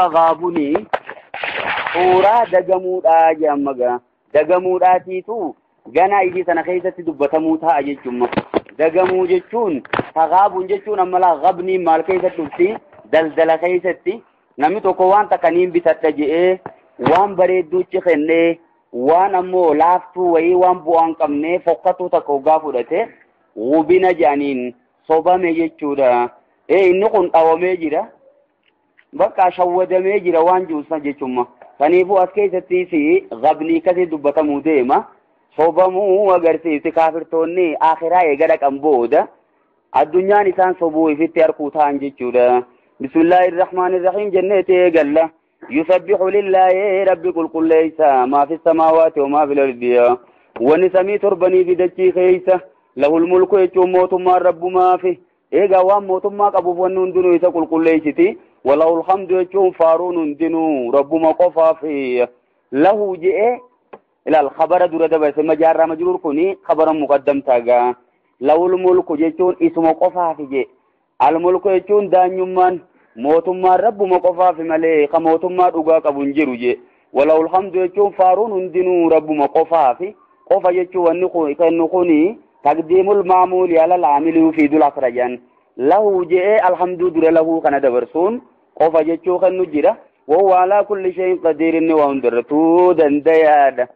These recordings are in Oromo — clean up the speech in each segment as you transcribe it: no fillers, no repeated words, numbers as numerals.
tagaabunii suuraa dagamuudhaa jedhamaga. Dagamuudhaatiitu ganaa isii sana keessatti dubbatamuu ta'a jechuudha. Dagamuu jechuun tagaabuun jechuun ammalaa gabnii maal keessatti dhufti daldala keessatti namni tokko waan takkaniin bitadha jedhee waan bareedduutti kennee waan ammoo laaftuu wayii waan bu'aan qabnee fokkatu takka ogaa fudhate gubina jedhaniin sobame jechuudha. Inni kun dhawamee jira bakka shawwadamee jira waan juusa jechuudha. Kaniifuu as keessatti fi gabnii kasi dubbatamuu deema. Sobamuu agarsiisi kaafirtoonni akhiraa eegala kan booda addunyaan isaan sobuu ifitti harkuu ta'an jechuudha. Bismillahirrahmanirrahim jenneeti eegalla. Yusabbihu lillahi rabbi qulqulleeysa maa fi samaawaati wa maa fil ardi. Wanni samii torbanii fi dachii keeysa lahul mulku jechuun mootummaan rabbumaa fi eegaa waan mootummaa qabuuf wanni hundinuu isa qulqulleeysiti. Walahul hamdu jechuun faaruun hundinuu rabbuma qofaaf lahu je'e ilal khabara dura dabarse majaarraa majruur kuni khabara muqaddam taagaa. Lahul mulku jechuun isuma qofaaf je. Al mulku jechuun daanyummaan mootummaan rabbuma qofaaf malee ka mootummaa dhugaa qabu hin jiru je. Walahul hamdu jechuun faaruun hundinuu rabbuma qofaaf qofa jechuun wanni kennu kuni taqdiimul maamuuli alal aamili yufiidul akhrajan. Lahu je'e alhamdu dura lahu kana dabarsuun qofa jechuu kennu jira. Wahuwa alaa kulli shay'in qadiir inni waa hundarratuu dandayaadha.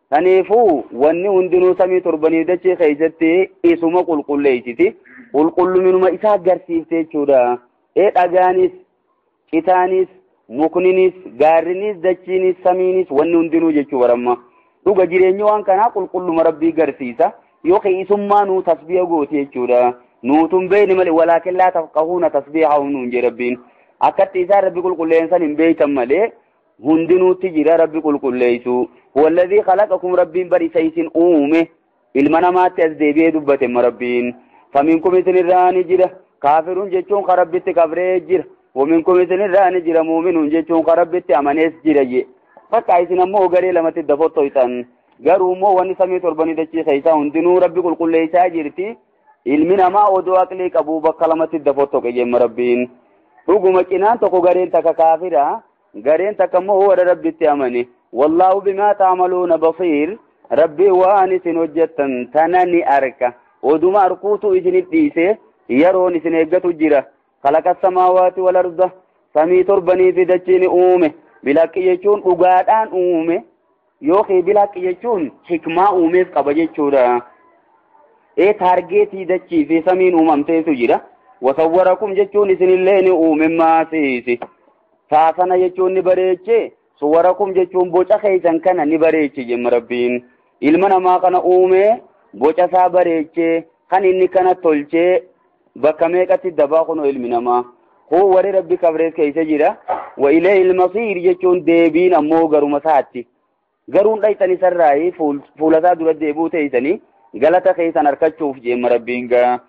Kaniifuu wanni hundinuu samii torbanii dachee keessatti isuma qulqulleeysiti. Qulqulluminuma isaa agarsiifte jechuudha. Dhagaanis, citaanis, mukninis, gaarrinis, dachiinis, samiinis wanni hundinuu jechuu baramma. Dhuga jireenya waan kanaa qulqulluma rabbii agarsiisa. Yookiin isummaa nuu tasbiha gooti jechuudha. Nuutun beeyni malee walaakin laa tafqahuuna tasbihahum nuun je rabbiin. Akkatti isaa rabbi qulqulleessan hin beeytan malee hundinuutti jira rabbi qulqulleessu. Walladhii khalaqakum rabbiin bari saysin uume ilma namaatti as deebi'ee dubbate rabbiin. Faminkum isinirraa ni jira kaafirun jechuun ka rabbitti kafree jira. Waminkum isinirraa ni jira muuminuun jechuun ka rabbitti amanees jira je. Fakkaa isin ammoo garee lamatti dafottoytan. Garuu immoo wanni samii torbanii dachii keessaa hundinuu rabbi qulqulleessaa jirti. Ilmi namaa odoo aqlii qabu bakka lamatti dafottoqe jemma rabbiin. Dhuguma cinaan tokko gareen takka kaafira gareen takka immoo warra rabbitti amane. Wallaahu bimaa ta'maluuna basiir. Rabbii waan isin hojjettan tana ni arka. Oduma arkuutu isinit dhiise yeroon isin eeggatu jira. Khalaqa samaawaati wal arda samii torbanii fi dachii ni uume. Bilaqqi jechuun dhugaadhaan uume. Yookiin bilaqqi jechuun hikmaa uumeef qaba jechuudha. Taargeetii dachii fi samiin uumamteetu jira. Wasawwarakum jechuun isinillee ni uume maasiisi. Saasana jechuun ni bareeche. Suwarakum jechuun boca keessan kana ni bareeche jemma rabbiin. Ilma namaa kana uume boca isaa bareeche kan inni kana tolchee bakka meeqatti dabaa kunoo ilmi namaa. Kuu warri rabbi kabrees keessa jira. Wa ilayhil masiir jechuun deebiin ammoo garuma isaatti. Garuun dhaytan isarraayi fuulasaa dura deebuu teeysanii galata keessan harkachuuf jemma rabbiin gaa.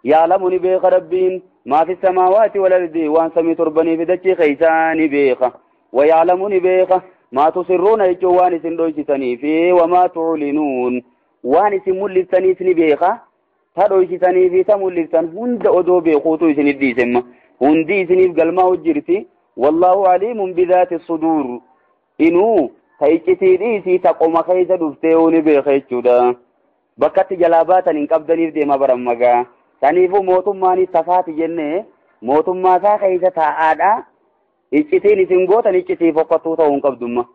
Yaalamu ni beeka rabbiin maa fi samaawaati wal ardi waan samii torbanii fi dachii keessaa ni beeka. Wa yaalamu ni beeka maa tusirruuna jechuun waan isin dhoysitanii fi wamaa tu'linuun waan isin mul'iftaniis ni beeka. Ta dhoysitanii fi ta mul'iftan hunda odoo beekuutu isinit dhiisemma. Hundi isiniif galmaa hojjirti. Wallaahu aliimun bidaati suduur. Inuu ta iccitii dhiisii ta qoma keessa dhuftee ni beeka jechuudha. Bakkatti jalaa baatan hin qabdaniif deema barammagaa. Saniifuu mootummaanis tafaati jennee mootummaa isaa keessa taa'aadha. Iccitiin isin gootan iccitii fokkattuu ta'uu hin qabdumma.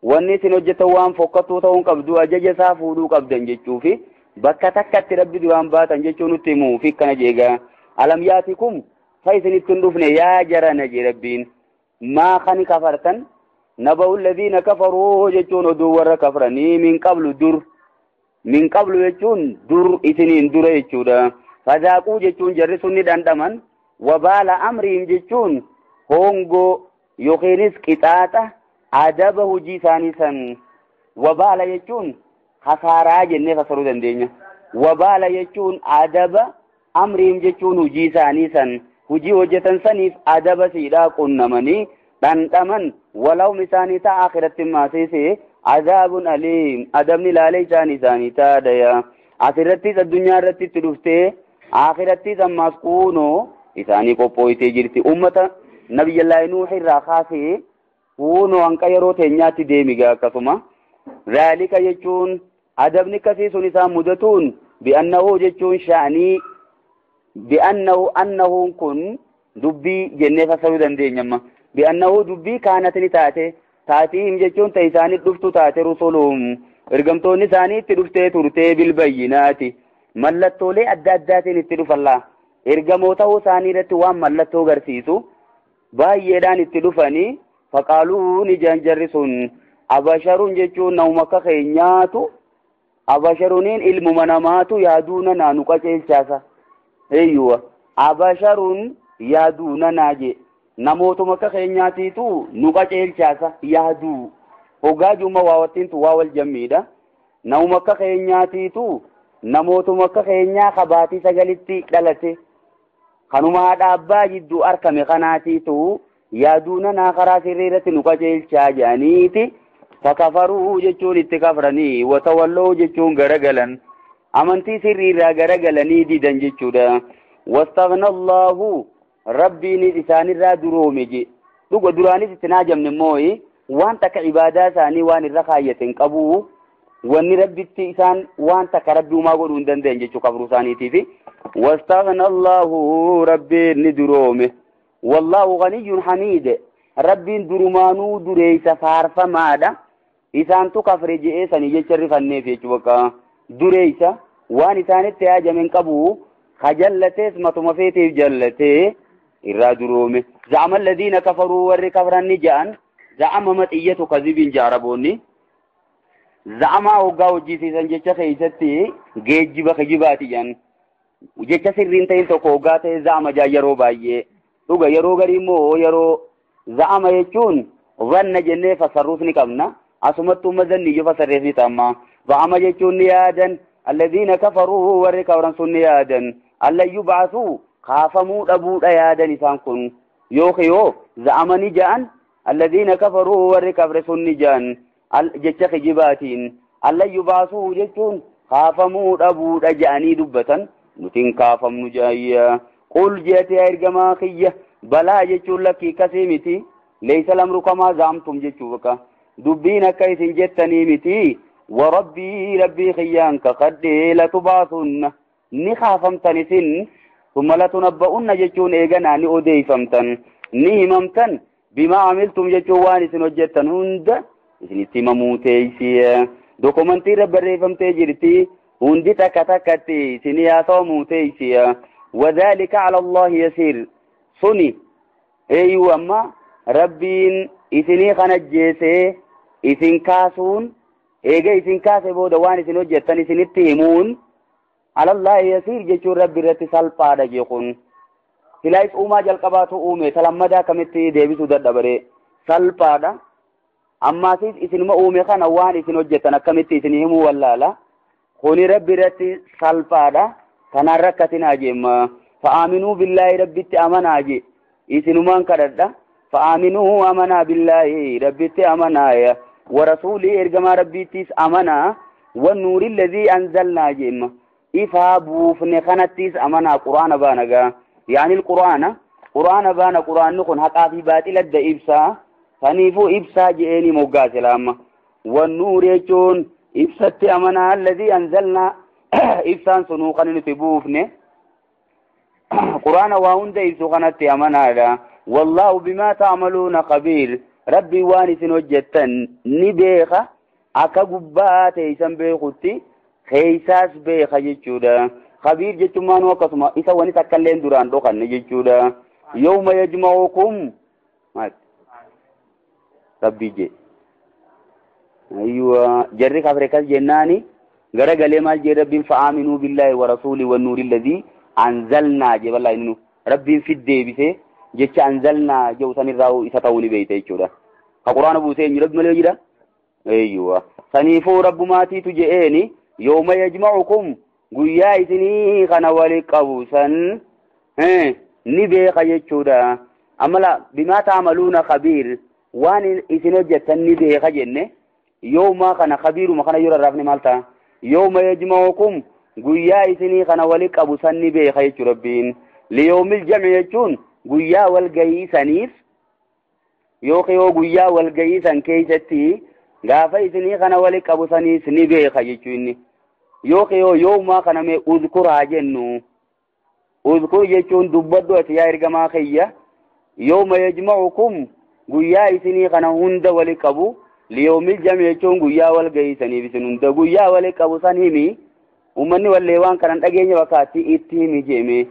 Wanni isin hojjetan waan fokkattuu ta'uu hin qabdu ajaja isaa fuudhuu qabdan jechuufi bakka takkatti rabbi duraan baatan jechuu nutti himuufi kana jeegaa. Alam yaatikum fa isinitti hin dhufne yaa jarana je rabbiin. Maa kani kafartan naba'u alladhiina kafaruu jechuun oduu warra kafranii min qablu dur. Min qablu jechuun dur isiniin dura jechuudha. Fadaaquu jechuun jarri sunni dhandhaman. Wabaala amriin jechuun hongoo yookiinis qixaaxa adaba hojii isaanii san. Wabaala jechuun hasaaraa jennee fasaruu dandeenya. Wabaala jechuun adaba amriin jechuun hojii isaanii san. Hojii hojjetan saniif adaba siidhaa qunnamanii dhandhaman walawum isaanii ta'a akhiratti maasiisee azaabun aliim adabni laalee isaanii taadaya. Asirrattis addunyaa irratti itti dhuftee akhirattis ammaas kuunoo isaanii qophooytee jirti. Ummata nabiyallaahi nuuhi irraa kaasee kunoo hanqa yeroo teenyaatti deemigaa akkasuma zaalika jechuun adabni akkasii sun isaan mudatuun bi'annahu jechuun sha'anii bi'annahu kun dubbii jennee fassaruu dandeenyamma bi'annahu dubbii kaanatni taatiihim jechuun ta isaaniif dhuftu taate rusuluhum ergamtoonni isaanii itti dhuftee turtee bilbayyinaati mallattoolee adda addaatiin itti dhufallaa ergamoota isaanii irratti waan mallattoo agarsiisu baay'eedhaan itti dhufanii faqaaluu ni jarri sun abasharuun jechuun namuma akka keenyaatu abasharuuniin ilmuma namaatu yaaduuna naanu qaceelchaasa eeyyuwa abasharuun yaaduuna naaje namootuma akka keenyaatiitu nu qaceelchaasa yaaduu hogaajuma waawattiintu waa wal jammiidha namuma akka keenyaatiitu namootuma akka keenyaa kabaatii sagalitti dhalate kanuma haadha abbaa jidduu arkame kanaatiitu yaaduuna naa karaa sirrii irratti nu qaceelchaa jedhaniiti fakafaruu jechuun itti kafranii watawalloo jechuun garagalan amantii sirrii irraa garagalanii didan jechuudha wastaghna Allahu rabbiin isaanirraa duroome je dhuga duraanis itti naajamne moo'i waan takka ibaadaa isaanii waan irra kaayyaten qabu wanni rabbitti isaan waan takka rabbi umaa godhuu hin danda'an jechuu kabruu isaaniitiifi wastaghna Allahu rabbiin ni duroome wallahu ghaniyyun hamiid rabbiin durumaanuu dureeysa faarfamaadha isaantu kafre je'ee sanii jecha rifanneef jechuu bakka dureeysa waan isaanitti haajamen qabu kajallatees matuma feeteef jallatee irraa duroome za'ama alladhiina kafaruu warri kafranni ja'an za'ama maxiyyatu kadhibin jaaraboonni za'ama hoggaa hojjisiisan jecha keessatti geejjiba kijibaati jedhan jecha sirriin ta'in tokko hoggaa ta'e za'ama jaa yeroo baay'ee dhuga yeroo garii immoo yeroo za'ama jechuun zanna jennee fassarruus ni qabna asumatti ummazanni iyyuu fassarreef ni ta'amma za'ama jechuun ni yaadan alladhiina kafaruu warri kafran sun ni yaadan allan yub'asuu kaafamuu dhabuudha yaadan isaan kun yoo za'amani ja'an alladhiina kafaruu warri kafre sun ni ja'an jecha kijibaatiin allan yub'asuu jechuun kaafamuu dhabuudha ja'anii dubbatan nutiin kaafamnu jaayya qul jeeti ergamaa kiyya balaa jechuun lakkii kasii miti leeysa lamru kamaa zaamtum jechuu bakka dubbiin akka isin jettanii miti warabbii rabbii kiyyaan kakadhee latubaasunna ni kaafamtan isin ثم لتنبؤن جچون ايغنا ني اوديفمتن ني هممتن بما عملتم جچوان اسن وجتن هند اسن تيمموتيسي دوكومنتي ربريفمتي جرتي هندي تكتكتي سنيا توموتيسي وذلك على الله يسير سني ايوا ما ربين اسني خنجيسه اسن كاسون ايغا اسن كاسه بودوان اسن وجتن اسن تيمون على الله يسير جچو رب رت سلپادا جيخون هلايس اوما جلقباتو اومه تلمدا كمتي ديبسو ددبره سلپادا اما سيس اسنما اومه خان وان اسن وجتنا كمتي اسنهم ولالا خوني رب رت سلپادا تنركتنا جيما فآمنوا بالله ربت امناجي اسنمان كددا فآمنوا امنا بالله ربت امنايا ورسوله ارجما ربيتيس امنا والنور الذي انزلنا جيما إفا بوفن خنتيس أمنا قرآن بانغا يعني قرآن بانا قرآن نكون حقا في باطل الد إبسا فنيفو إبسا جئني موقع سلام والنور يجون إبسا أمنا الذي أنزلنا إبسان سنوخن نتبوفن قرآن واهند إبسو خنتي أمنا والله بما تعملون خبير ربي وانس وجتن نبيخ أكا قبات إيسان بيخوتي خيساس بيخ جيچودا خبير جيچمان وقسما إسا وني تكلين دوران دوخن جيچودا يوم يجمعكم ربي جي أيوة جرّي خبركاس جناني غرا غلي مال جي ربي فآمنوا بالله ورسوله والنور الذي أنزلنا جي والله إنه ربي في الديبسه جيچ أنزلنا جوسن الراو إسا تاوني بيته جيچودا القرآن بوسين رب مليو جدا أيوة سنيفو رب ماتي تجئني يوم يجمعكم قيا إذني خنوالي قبوسا نبيخ يجودا أملا بما تعملون خبير وان إذن جتا نبيخ جنة يوم خنا خبير وما خنا يرى رفن مالتا يوم يجمعكم قيا إذني خنوالي قبوسا نبيخ يجو ربين ليوم الجمع يجون guyyaa walgayii saniif yoo guyyaa walgayii san keessatti gaafa isinii kana wali qabu saniis ni beeka jechuu inni yoo yoomaa kana mee uzkuraa jennu uzkur jechuun dubbadhu ati yaa ergamaa kiyya yooma yajma'ukum guyyaa isinii kana hunda wali qabu liyoomil jam'i jechuun guyyaa walgayii saniif isin hunda guyyaa wali qabu san himi ummanni wallee waan kanan dhageenya bakkaatti itti himi jeeme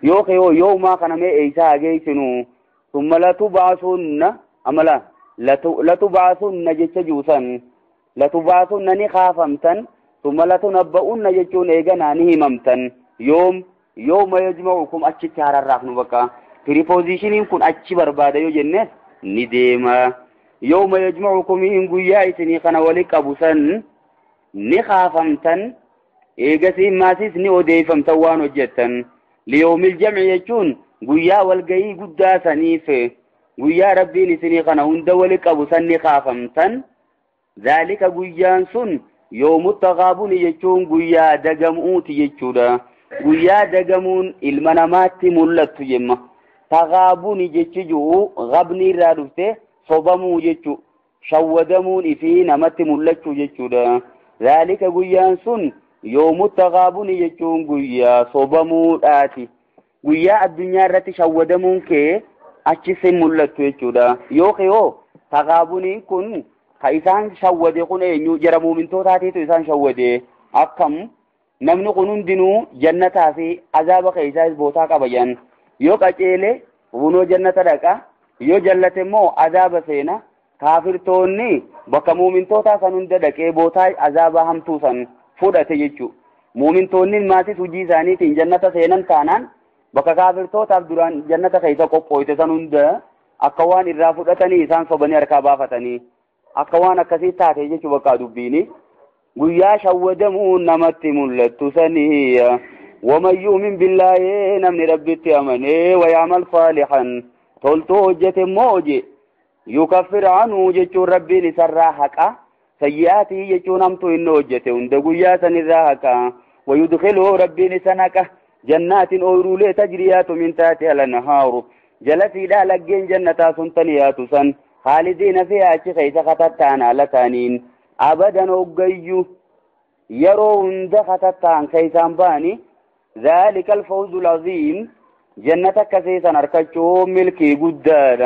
yoo yoomaa kana mee eeysaa hageessinu thumma latubaasunna amala latubaasunna jecha juusan latubaasunna ni kaafamtan thumma latunabba'unna jechuun eeganaa ni himamtan yooma yajma'ukum achitti hararraaf nu bakka prepositionin kun achi barbaada yoo jennes ni deema yooma yajma'ukum in guyyaa isinii kana wali qabu san ni kaafamtan eegasiin maasis ni odeeffamtan waan hojjettan liyoomil jam'i jechuun guyyaa walgayii guddaa saniif guyyaa rabbiin isinii kana hunda wali qabu san ni kaafamtan zaalika guyyaan sun yoomut taqaabuni jechuun guyyaa dagamuuti jechuudha guyyaa dagamuun ilma namaatti mul'attu jemma taqaabuni jechi jiru gabni irraa dhufte sobamuu jechu shawwadamuun ifi namatti mul'achuu jechuudha zaalika guyyaan sun yoomut taqaabuni jechuun guyyaa sobamuudhaati guyyaa addunyaa irratti shawwadamuun kee achisin mul'attu jechuudha yoo taqaabuniin kun ka isaan shawwade kun eenyu jara muumintootaateetu isaan shawwade akkam namni kun hundinuu jannataa fi azaaba keessaas bootaa qabayan yoo qaceele hunoo jannata dhaqa yoo jallate immoo azaaba seena kaafirtoonni bakka muumintootaa san hunda dhaqee bootaa azaaba hamtuu san fudhate jechu muumintoonni maatis hujii isaaniitiin jannata seenan taanaan bakka kaafirtootaaf duraan jannata keessa qophooyte san hunda akka waan irraa fudhatanii isaan sobanii harkaa baafatanii akka waan akkasii taate jechuu bakka dubbiini guyyaa shawwadamuun namatti mul'attu sanii waman yu'min billaahi namni rabbitti amane waya'mal saalihan toltuu hojjete immoo hoje yukaffir anhu jechuun rabbiin isarraa haqa sayyi'aatii jechuun hamtuu inni hojjete hunda guyyaa sanirraa haqa wayudkhiluhu rabbiin isan haqa jannaatin ooyiruulee tajriyaatu min taatihaa al-anhaaru jalasiidhaa laggeen jannataa sun taniyaatu san خالدين فيها أشخي سخطتان على تانين أبدا وقيو يرون دخطتان كيسان باني ذلك الفوز العظيم جنتك سيسان أركتشو ملكي قدار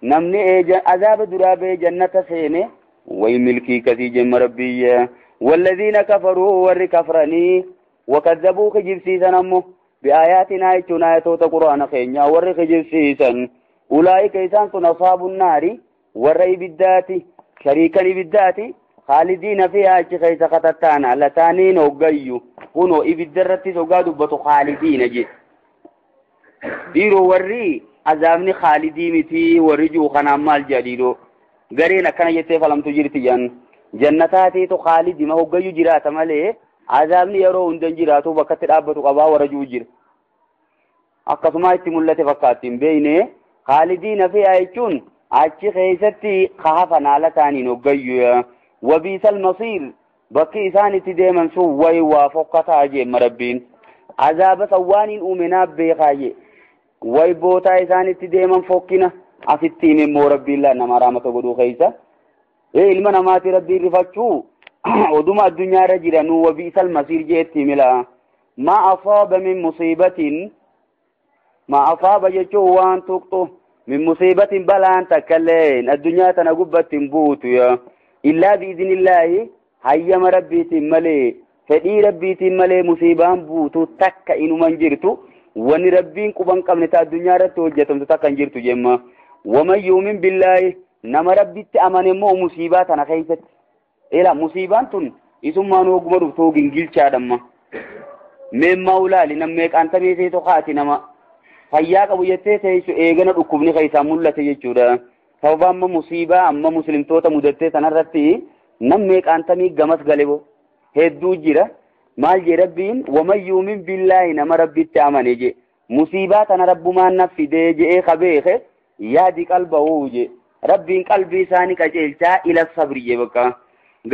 نمني عذاب درابي جنة سيني وي ملكي كثي جم ربي والذين كفروا ور كفرني وكذبوا خجب سيسان أمو بآياتنا يتنا يتوت قرآن خينيا ور خجب سيسان أولئك إسان أصحاب النار warra ibiddaati shariikan ibiddaati khaalidiina fiihaa achi keessa katattaan ala taaniin hoggayyu kunoo ibidda irrattis hoggaa dubbatu khaalidiina je dhiiroo warri azaabni khaalidii miti warri juu kanaan maal jedhiidho gareen akkana jettee falamtu jirti jan jannataatiitu khaalidima hoggayyu jiraata malee azaabni yeroo hundan jiraatu bakkatti dhaabbatu qabaa warra juu jira akkasumaa itti mul'ate fakkaattiin beeyne khaalidiina fiihaa jechuun achi keessatti kaafan haala taaniin hoggayyu wabiisal masiir bakki isaan itti deeman sun way waa fokkataa jeemma rabbiin azaaba sawwaaniin uumenaa beekaaye way bootaa isaan itti deeman fokkina asitti himimmoo rabbiin laa nama raamata godhuu keessa ilma namaati rabbiin rifachuu oduma addunyaa irra jiranuu wabiisal masiir jeetti himila maa asaaba min musiibatin maa asaaba jechuun waan tuqxu من مصيبة بلان تكلين الدنيا تنقبت بوت يا إلا بإذن الله هيا ربي تملي فدي ربي تملي مصيبان بوت تك إنو منجرتو وني ربين كبان قبل تا الدنيا رتو جتم تكن جرتو جمع ومن يؤمن بالله نما ربي تأمن مو مصيبات أنا خيست إلا مصيبان تن إسما نوغمر توغن جيل شادما من مولا لنميك أنت بيسي تخاتي نما fayyaa qabu jettee teessu eegana dhukkubni keessaa mul'ate jechuudha sababa amma musiibaa amma muslimtoota mudattee sanarratti namni qaantamii gamas galebo hedduu jira maal je rabbiin waman yu'min billaahi nama rabbitti amane je musiibaa tana rabbumaan naffidee je'ee kabeeke yaadi qalbahu je rabbiin qalbii isaanii qaceelchaa ila sabri je bakka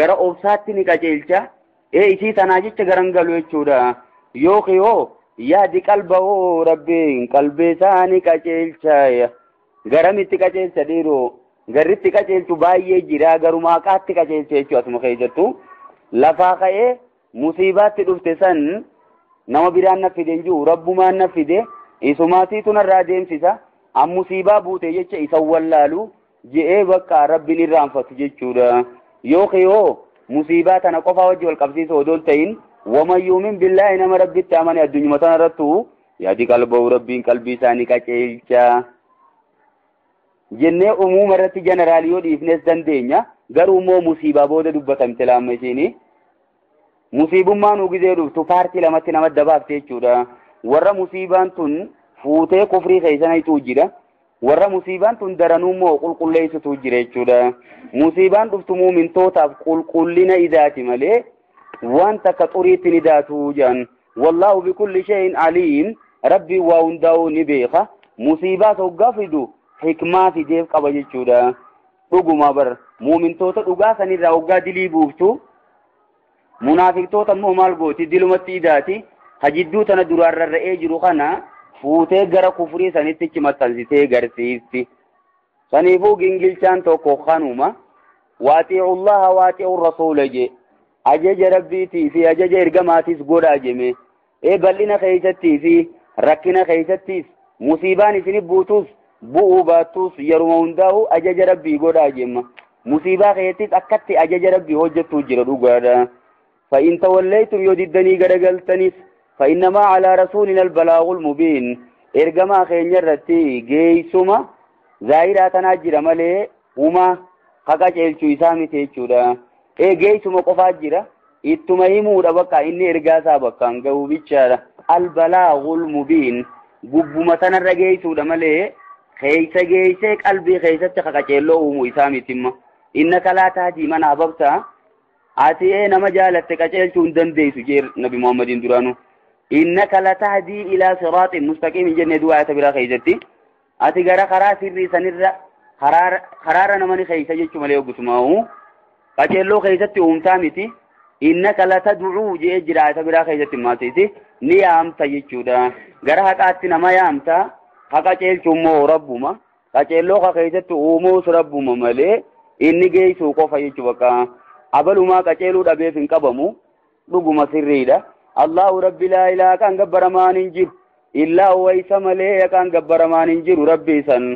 gara obsaatti ni qaceelcha isii tanaa jecha garan galu jechuudha yoo yaadi qalbahu rabbiin qalbii isaanii qajeelcha garamitti qajeelcha dhiiroo garritti qajeelchu baay'ee jira garuma haqaatti qajeelcha jechuu asuma keessattu lafaa ka'ee musiibaatti dhufte san nama biraan naffide jiru rabbumaan naffide isumaatiitu narraa deemsisa an musiibaa buute jecha isa wallaalu je'ee bakka rabbiin irraanfatu jechuudha yoo musiibaa tana qofa wajji wal qabsiisu odoon ta'in waman yuumin billaahi nama rabbitti amane addunyuma tana irrattu yaadi qalbahu rabbiin qalbii isaanii qajeelcha jennee umuuma irratti jeneraalii yoo dhiifnes dandeenya garuu immoo musiibaa booda dubbatamte laamma isiini musiibummaan ugizee dhuftu paartii lamatti nama dabaafte jechuudha warra musiibaan tun fuutee kufrii keessaniitu jira warra musiibaan tun daranuu immoo qulqulleessitu jira jechuudha musiibaan dhuftu muumintootaaf qulqullina idaati malee waan takka xuriitti ni daatu jedhan wallaahu bikulli shay'in aliim rabbiin waa hundaa'uu ni beeka musiibaa hoggaa fidu hikmaa fideef qaba jechuudha dhuguma bar muumintoota dhugaa sanirraa hoggaa dilii buuftu munaafiqtoota immoo maal gooti dilumatti idaati hajidduu tana duraan rarra'ee jiru kana fuutee gara kufrii sanitti maxxansitee garsiisti saniifuu gingilchaan tokko kanuma waaxi'u llaha waaxi'u rasuula je ajaja rabbiitii fi ajaja ergamaatis godhaa jeme bal'ina keessattii fi rakkina keessattis musiibaan isinif buutus bu'uu baattus yeruma hundaa'u ajaja rabbii godhaa jemma musiibaa keessattis akkatti ajaja rabbii hojjettuu jira dhugaadha فإن توليتم يوددني غرغلتنيس فإنما على رسولنا البلاغ المبين إرجما خينيرتي جيسوما زائرة تناجر ملي وما خاكاج إلشو إسامي تيجودا جيسوما قفاجرة إتمهيمو ربكا إني إرجاسا بكا نقو بيتشارة البلاغ المبين قبومتنا الرجيسو دملي خيسا جيسيك قلبي خيسا تخاكاج إلو إسامي تيما إنك لا تهدي من أببتا ati nama jaalatte qaceelchuu hin dandeessu jeer nabi muhammadin duraanu innaka latahdi ila siraatin mustaqim jenne du'a tabira keessatti ati gara karaa sirrii sanirra karaara namani keessa jechuu malee ogusumaahu qaceelloo keessatti uumtaa miti innaka latad'u jee jira tabira keessatti maatisi ni yaamta jechuudha gara haqaatti nama yaamta haqa qaceelchuu immoo rabbuma qaceelloo keessatti uumuus rabbuma malee inni geessuu qofa jechuu bakka abalumaa qaceeluu dhabeef hin qabamu dhuguma sirriidha allahu rabbi laa ilaaha kan gabbaramaan hin jiru illaa huwa isa malee kan gabbaramaan hin jiru rabbii san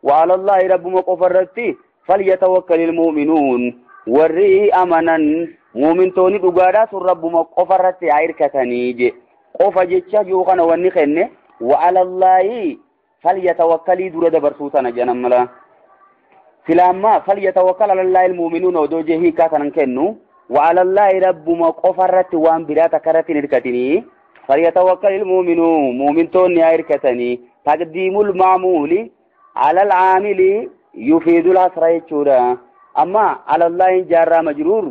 wa alallahi rabbuma qofarratti falyatawakkalil mu'minuun warri amanan muumintoonni dhugaadhaa sun rabbuma qofarratti haa hirkatanii je qofa jecha jiru kana wanni kenne wa alallahi falyatawakkalii dura dabarsuu tana jedhan mala سلامة فليتوكل على الله المؤمنون ودوجه كاتن كنو وعلى الله ربما قفرت وان بلا تكرت نركتني فليتوكل المؤمنون مؤمنون يركتني تقديم المعمول على العامل يفيد الأسرع الشورى أما على الله جار مجرور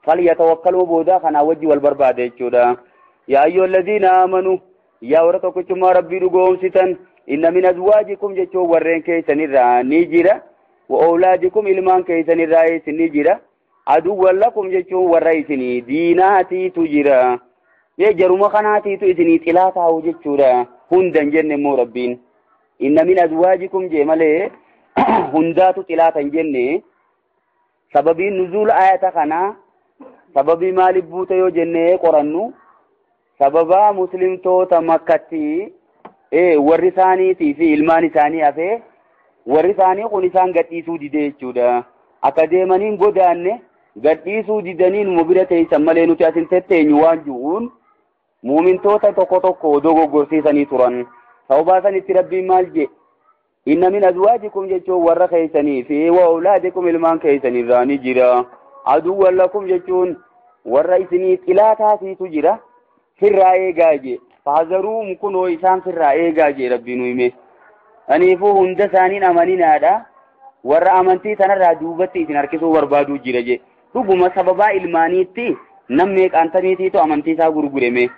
فليتوكلوا بودا خنا وجه والبرباد الشورى يا أيها الذين آمنوا يا ورثكم كما ربي رجوم ستن إن من أزواجكم جتوا ورين كيسن الرانيجرة وأولادكم إلمان كيسن الرئيس نجرة عدو لكم جتوا والرئيسني ديناتي تجرة يجرم خناتي تؤذني تلاتا وجتوا هندن جن مربين إن من أزواجكم جمالي هندات تلاتا جن سبب نزول آية خنا سبب مال بوتيو جن قرنو سببا مسلم توتا مكتي ورثاني في إلمان ثاني أفي ورثاني قنسان قديسو دي جودا أكاديمانين قداني قديسو دي دانين مبيرتي سمالينو تاسين تتين يواجهون مؤمن توتا توكو توكو دوغو قرسيساني تران صوباساني تربي مالجي إن من أزواجكم جيشو ورى خيساني في وأولادكم إلمان خيساني راني جرا عدو لكم جيشون ورى إساني تلاتا سيتو جرا في الرأي قاجي فحذروا مكونو إسان في الرأي قاجي ربي نويمي أنيفو هند ثانين أمانين هذا ورى أمانتي تنرى دوبتي تنركسو وربادو جرجي ربما سببا إلمانيتي نميك أنتنيتي تو أمانتي سا غرغري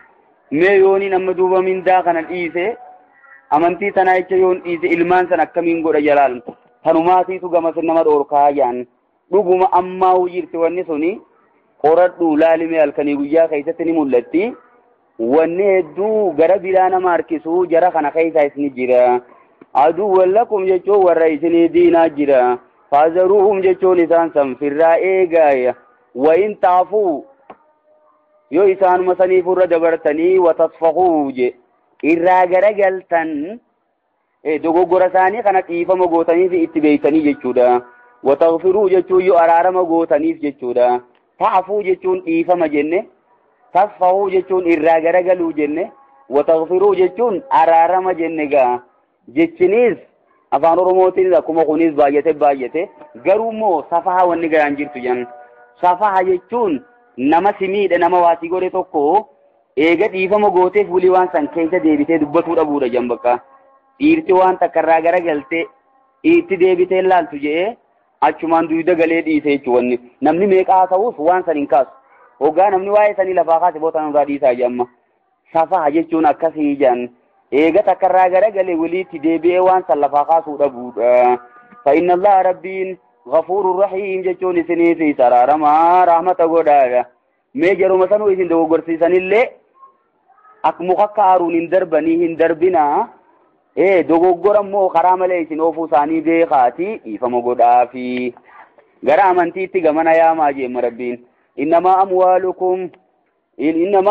ميوني نم دوبا من داخل الإيسي أمانتي تنايش يون إيسي إلمان سنكمين غر جلال تنماتي تو غمس نمد أوركايان ربما أما وجيرتي ونسوني قرد لالمي الكنيوية خيستني ملتي wanni hedduu gara biraa nama harkisuu jara kana keessa isni jira. Aduwwan lakum jechuun warra isinii diinaa jira. Faazaruuhum jechuun isaan sanfirraa eegaaya. Wayin taafuu yoo isaanuma saniif irra dabartanii watasfahuu je irraa garagaltan dogoggora isaanii kana dhiifama gootaniif itti beeytanii jechuudha. Wataghfiruu jechuun yoo araarama gootaniif jechuudha. Taafuu jechuun dhiifama jenne. Tasfahuu jechuun irraa garagaluu jenne. Wataghfiruu jechuun araarama jenne gaa. Jechinis afaan oromootiin akkuma kunis baay'ate garuu immoo safaha wanni garaan jirtu jan. Safaha jechuun nama simiidha nama waasii godhe tokko eega dhiifama gooteef wulii waan san keessa deebitee dubbatuu dhabuudha jan bakka. Dhiirti waan takkarraa garagaltee itti deebitee laaltu jedhee achumaan duyda galee dhiisee jechuun namni meeqaa ta'uus waan san hin kaasu. Hoggaa namni waa'ee sanii lafaa kaase bootaan irraa dhiisaa jamma. Safaha jechuun akkasii jan. Eega takkarraa garagalee waliitti deebi'ee waan san lafaa kaasuu dhabuudha. Fa'inna Allah rabbiin ghafuurun rahiim jechuun isiniif saraaramaa rahmata godhaadha. Mee jaruma sanuu isin dogoggorsiisanillee akkuma akka aaruun hin darbanii hin darbinaa. Dogoggora immoo karaa malee isin oofuu isaanii beekaati dhiifama godhaafi gara amantiitti gamana yaamaa jeemma rabbiin. Innamaa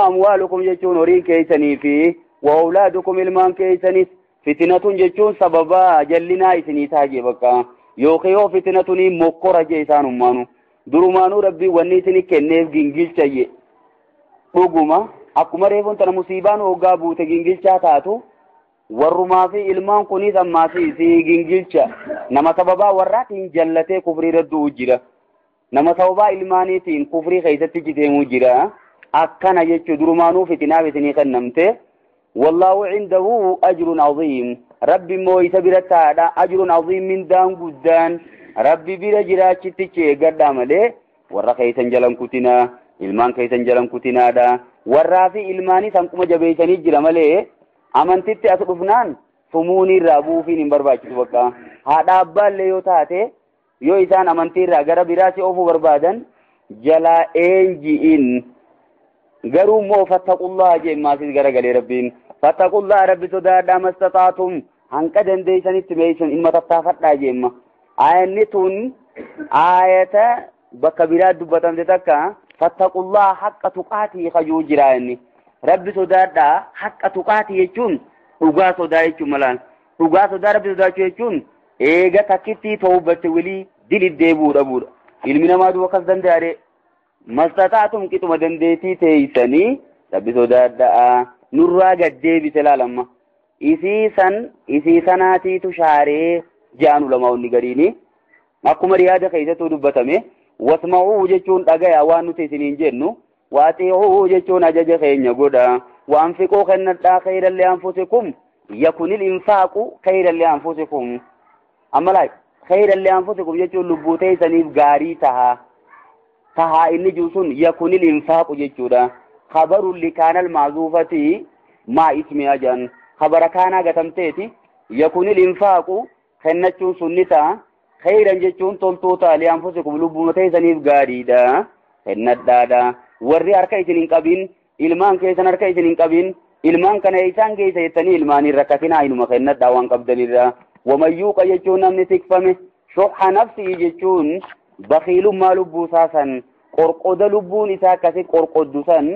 amwaalukum jechuun horiin keessanii fi وأولادكم ilmaan keessanis fitnatun jechuun sababa jallinaa isinii taajee bakka yookiin fitnatun mokkora jee isaanummaanu durumaanuu rabbii wanni isin kenneef gingilcha je dhuguma akkuma reefuun tana musiibaan hoggaa buute gingilchaa taatu warrumaa fi ilmaan kunis ammaasi si gingilcha nama sababaa warraatiin jallatee kufrii radduu jira nama sababaa ilmaaniitiin kufrii keessatti jiteemuu jira akkana jechuu durumaanuu fitnaaf isinii kennamte. والله عنده أجر عظيم ربي موي سبرت هذا أجر عظيم من دان قدان ربي برجرات تيجي قدام له ورا كيسن جلم كتنا ilmaan keessan jalan kutinaadha warraa fi ilmaanii san kuma jabeessanii jira malee amantitti as dhufnaan fumuuni irraa buufiin hin barbaachisu bakka haadha abbaallee yoo taate yoo isaan amantii irraa gara biraatti oofuu barbaadan jalaa eenji'in garuu immoo fattaqullaha jeemmaasiis gara galee rabbiin fattaqullaha rabbi sodaadhaa mastataatum hanqa dandeeysanitti meeysan ilma tattaafadhaa jeemma aayanni tun aayata bakka biraa dubbatamte takka fattaqullaha haqqa tuqaatii kajuu jiraanni rabbi sodaadhaa haqqa tuqaatii jechuun dhugaa sodaa jechuun malaan dhugaa sodaa rabbi sodaachuu jechuun eega takkittii tawbatte wilii dilid deebuu dhabuudha ilmi namaa du'a kas danda'are mastataatum qixuma dandeetii teeysanii rabbi sodaadhaa nurraa gaddeebise laalamma isii sanaatiitu shaaree jaanu lama onni gariini akkuma riyaada keessattuu dubbatame wasma'uu jechuun dhagaya waan nuti isiniin jennu waaxi'uu jechuun ajaja keenya godha waanfiquu kennadhaa khayran li anfusikum yakunil infaaqu khayran li anfusikum amma laay khayran li anfusikum jechuun lubbuu teessaniif gaarii tahaa inni jiru sun yakunil infaaqu jechuudha khabaru likaanal maazuufati maa ismi ajan khabara kaanaa gatamteeti yakunil infaaqu kennachuun sunni ta'a khayran jechuun toltoota li anfusikum lubbuu teessaniif gaariidha kennadhaadha warri harka isin hin qabin ilmaan keessan harka isin hin qabin ilmaan kana isaan geessa jettanii ilmaaniin rakkatinaa inuma kennadhaa waan qabdanirra wamayyuuqa jechuun namni tikfame shuhha nafsii jechuun bakiilummaa lubbuu san qorqoda lubbuun isaa akkasi qorqoddu san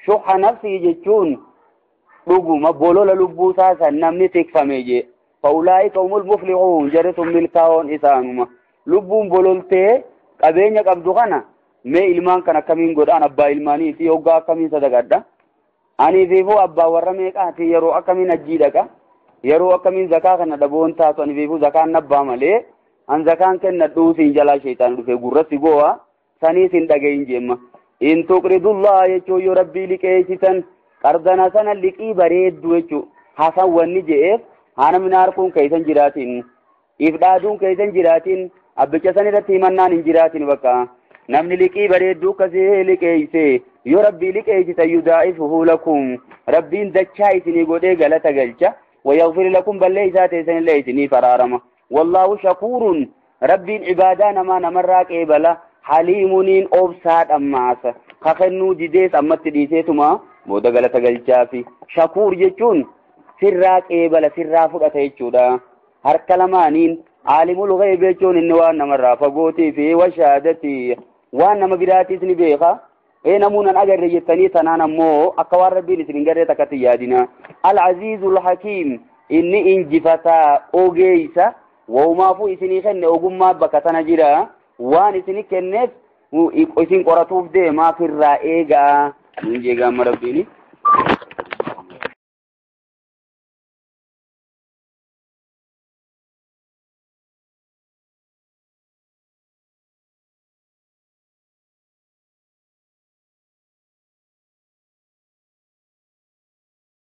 shuhha nafsii jechuun dhuguma bolola lubbuu san namni tikfame je faulaa'ika humul muflihuun jarrisun milkaa'oon isaanuma lubbuun bololtee qabeenya qabdu kana mee ilmaan kan akkamiin godhaan abbaa ilmaanii fi hoggaa akkamiin sadaqadha ani fiifuu abbaa warra meeqaati yeroo akkamiin ajjii dhaqa yeroo akkamiin zakaa kana dhaboon taatu ani fiifuu zakaan nabbaa malee an zakaan kennadhuu siin jalaa sheetaan dhufe gurratti go'a sanii siin dhagayin jeemma in tuqridullaha jechuu yoo rabbii liqeessitan qardana sana liqii bareeddu jechuu hasan wanni je'eef haana minaarkuun keeysan jiraatin ifdhaaduun keeysan jiraatin abbicha san irratti himannaan hin jiraatin bakka namni liqii bareedduu akkasii liqeeyse yoo rabbii liqeessita yudaa'ifuhu lakum rabbiin dachaa isinii godhee galata galcha wayaghfir lakum ballee isaa teessan illee isinii faraarama wallaahu shakuurun rabbiin ibaadaa namarraa qeebala haliimuniin obsaa dhammaasa kakennuu didees ammatti dhiiseetuma booda galata galchaafi. Shakuur jechuun sirraa qeebala sirraa fudhata jechuudha. Harka lamaaniin aalimul ghayb jechuun inni waan namarraa fagootii fi washaadati waan nama biraatis ni beeka. Namuun an agarre jettanii tanaan ammoo akka waan rabbiin isin garee takkatti yaadina. Al-Aziizul Hakiim inni injifataa ogeeysa waumaafuu isinii kenne ogummaa bakka tana jira waan isinii kenneef isin qoratuuf deemaa firraa eegaa. Injeegaa rabbiini.